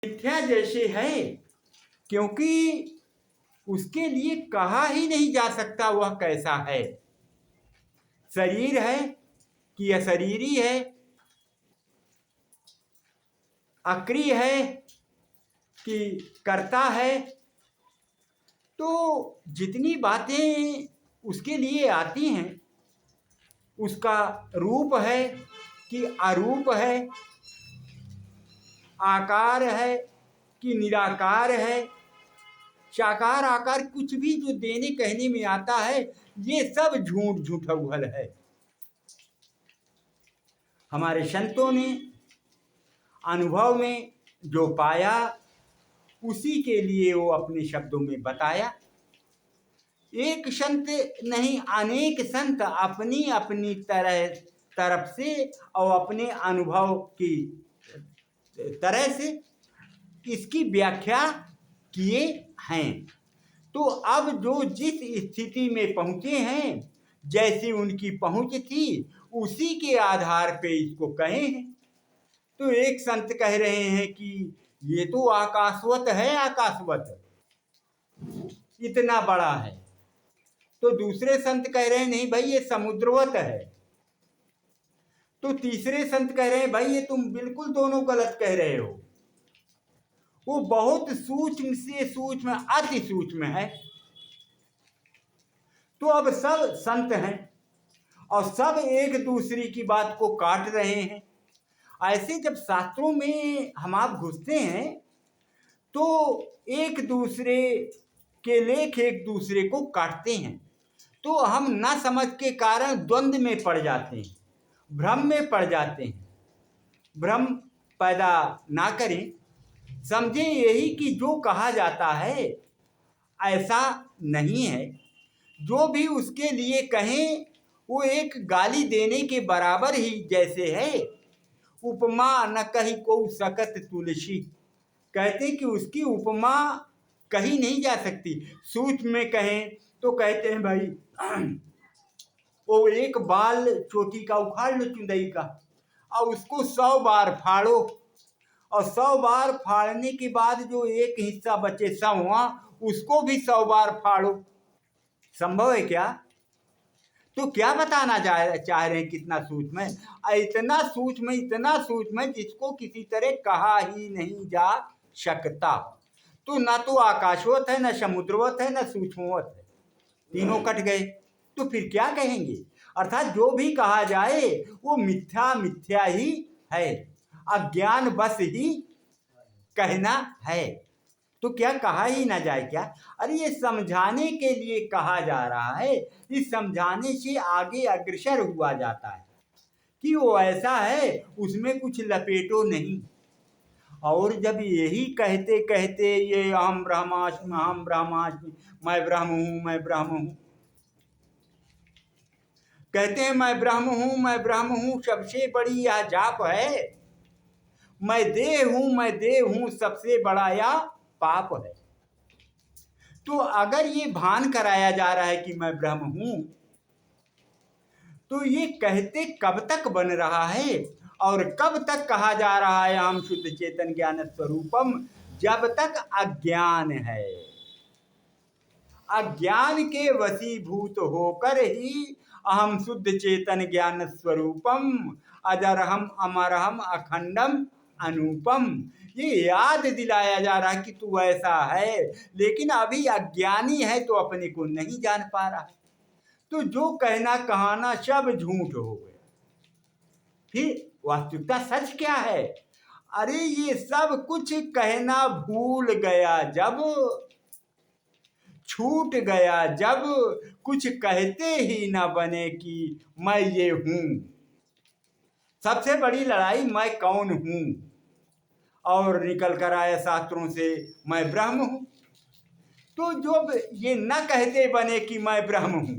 मिथ्या जैसे है, क्योंकि उसके लिए कहा ही नहीं जा सकता वह कैसा है। शरीर है कि अशरीरी है, अक्रिय है कि कर्ता है। तो जितनी बातें उसके लिए आती हैं, उसका रूप है कि अरूप है, आकार है कि निराकार है, साकार आकार, कुछ भी जो देने कहने में आता है ये सब झूठ झूठौहल है। हमारे संतों ने अनुभव में जो पाया उसी के लिए वो अपने शब्दों में बताया। एक संत नहीं, अनेक संत अपनी अपनी तरफ से और अपने अनुभव की तरह से इसकी व्याख्या किए हैं। तो अब जो जिस स्थिति में पहुंचे हैं, जैसी उनकी पहुंच थी, उसी के आधार पे इसको कहे हैं। तो एक संत कह रहे हैं कि ये तो आकाशवत है, आकाशवत इतना बड़ा है। तो दूसरे संत कह रहे हैं नहीं भाई ये समुद्रवत है। तो तीसरे संत कह रहे हैं भाई ये तुम बिल्कुल दोनों गलत कह रहे हो, वो बहुत सूक्ष्म से सूक्ष्म, अति सूक्ष्म है। तो अब सब संत हैं और सब एक दूसरे की बात को काट रहे हैं। ऐसे जब शास्त्रों में हम आप घुसते हैं तो एक दूसरे के लेख एक दूसरे को काटते हैं। तो हम न समझ के कारण द्वंद्व में पड़ जाते हैं, भ्रम में पड़ जाते हैं। भ्रम पैदा ना करें, समझें यही कि जो कहा जाता है ऐसा नहीं है। जो भी उसके लिए कहें वो एक गाली देने के बराबर ही जैसे है। उपमा न कही को सकत तुलसी, कहते कि उसकी उपमा कही नहीं जा सकती। सूत में कहें तो कहते हैं भाई वो एक बाल चोटी का उखाड़ लो चुंदई का और उसको 100 बार फाड़ो, और 100 बार फाड़ने के बाद जो एक हिस्सा बचे 100वां, उसको भी 100 बार फाड़ो। संभव है क्या? तो क्या बताना चाह रहे हैं? कितना सूक्ष्म है, इतना सूक्ष्म, इतना सूक्ष्म है जिसको किसी तरह कहा ही नहीं जा सकता। तो ना तो आकाशवत है, न समुद्रवत है, न सूक्ष्मवत है, तीनों कट गए। तो फिर क्या कहेंगे? अर्थात जो भी कहा जाए वो मिथ्या मिथ्या ही है, अज्ञान बस ही कहना है। तो क्या कहा ही ना जाए क्या? अरे ये समझाने के लिए कहा जा रहा है, इस समझाने से आगे अग्रसर हुआ जाता है कि वो ऐसा है, उसमें कुछ लपेटो नहीं। और जब यही कहते कहते ये अहम ब्रह्मास्मि, मैं ब्रह्म हूँ, मैं ब्रह्म हूँ, कहते हैं मैं ब्रह्म हूँ, मैं ब्रह्म हूँ, सबसे बड़ी यह जाप है। मैं देह हूँ, मैं देह हूँ, सबसे बड़ा यह पाप है। तो अगर ये भान कराया जा रहा है कि मैं ब्रह्म हूं, तो ये कहते कब तक बन रहा है और कब तक कहा जा रहा है हम शुद्ध चेतन ज्ञान स्वरूपम? जब तक अज्ञान है। अज्ञान के वशीभूत होकर ही अहम शुद्ध चेतन ज्ञान स्वरूपम अजरहम अमरहम अखंडम अनूपम, ये याद दिलाया जा रहा है कि तू ऐसा है, लेकिन अभी अज्ञानी है तो अपने को नहीं जान पा रहा है। तो जो कहना कहाना सब झूठ हो गया। फिर वास्तविकता सच क्या है? अरे ये सब कुछ कहना भूल गया जब, छूट गया जब, कुछ कहते ही ना बने कि मैं ये हूं। सबसे बड़ी लड़ाई मैं कौन हूं, और निकल कर आया शास्त्रों से मैं ब्रह्म हूं। तो जब ये न कहते बने कि मैं ब्रह्म हूं,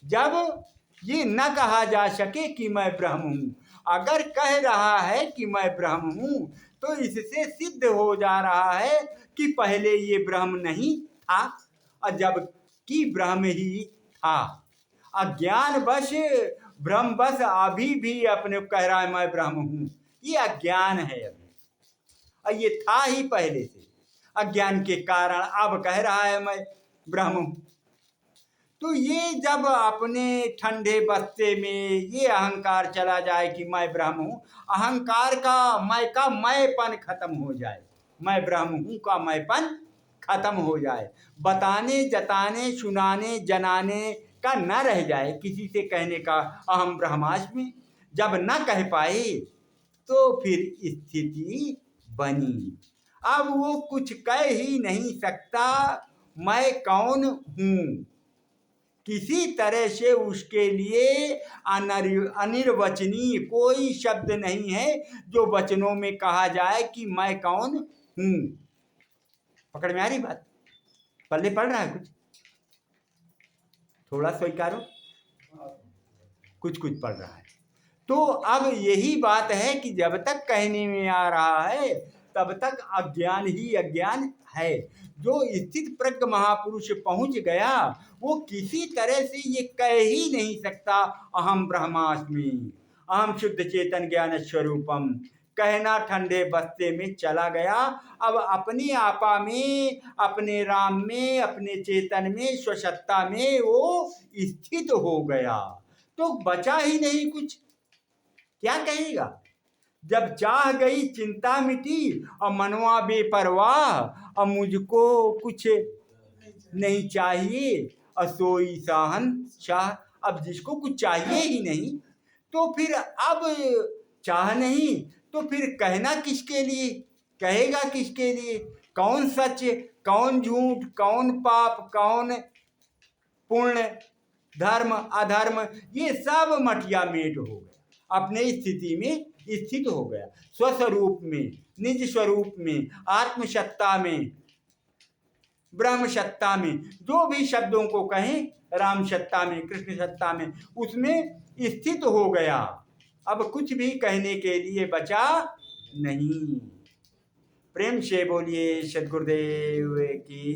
जब ये न कहा जा सके कि मैं ब्रह्म हूं, अगर कह रहा है कि मैं ब्रह्म हूं, तो इससे सिद्ध हो जा रहा है कि पहले ये ब्रह्म नहीं था, और जब कि ब्रह्म ही था। अज्ञान बस, ब्रह्म बस अभी भी अपने कह रहा है मैं ब्रह्म हूं, ये अज्ञान है अभी। और ये था ही पहले से, अज्ञान के कारण अब कह रहा है मैं ब्रह्म हूं। तो ये जब अपने ठंडे बस्ते में ये अहंकार चला जाए कि मैं ब्रह्म हूं, अहंकार का मैंपन खत्म हो जाए, मैं ब्रह्म हूं का मैंपन खत्म हो जाए, बताने जताने सुनाने जनाने का न रह जाए, किसी से कहने का अहम ब्रह्मास्मि जब न कह पाए तो फिर स्थिति बनी। अब वो कुछ कह ही नहीं सकता मैं कौन हूं, किसी तरह से उसके लिए अनिर्वचनीय कोई शब्द नहीं है जो वचनों में कहा जाए कि मैं कौन हूं। पकड़ में आ रही बात? पल्ले पड़ रहा है कुछ? थोड़ा स्वीकारो, कुछ कुछ पड़ रहा है। तो अब यही बात है कि जब तक कहने में आ रहा है तब तक अज्ञान ही अज्ञान है। जो स्थित प्रज्ञ महापुरुष पहुंच गया वो किसी तरह से ये कह ही नहीं सकता अहम ब्रह्मास्मि, अहम शुद्ध चेतन ज्ञान स्वरूपम, कहना ठंडे बस्ते में चला गया। अब अपनी आपा में, अपने राम में, अपने चेतन में, स्वसत्ता में वो स्थित हो गया, तो बचा ही नहीं कुछ। क्या कहेगा? जब चाह गई चिंता मिटी और मनवा बेपरवाह, और मुझको कुछ नहीं चाहिए और सोई साहन शाह। अब जिसको कुछ चाहिए ही नहीं तो फिर अब चाह नहीं तो फिर कहना किसके लिए, कहेगा किसके लिए? कौन सच कौन झूठ, कौन पाप कौन पुण्य, धर्म अधर्म, ये सब मटिया मेट हो गया, अपने स्थिति में स्थित हो गया, स्वस्वरूप में, निज स्वरूप में, आत्मसत्ता में, ब्रह्म सत्ता में, जो भी शब्दों को कहें, राम सत्ता में, कृष्ण सत्ता में, उसमें स्थित हो गया। अब कुछ भी कहने के लिए बचा नहीं। प्रेम से बोलिए सद्गुरुदेव की।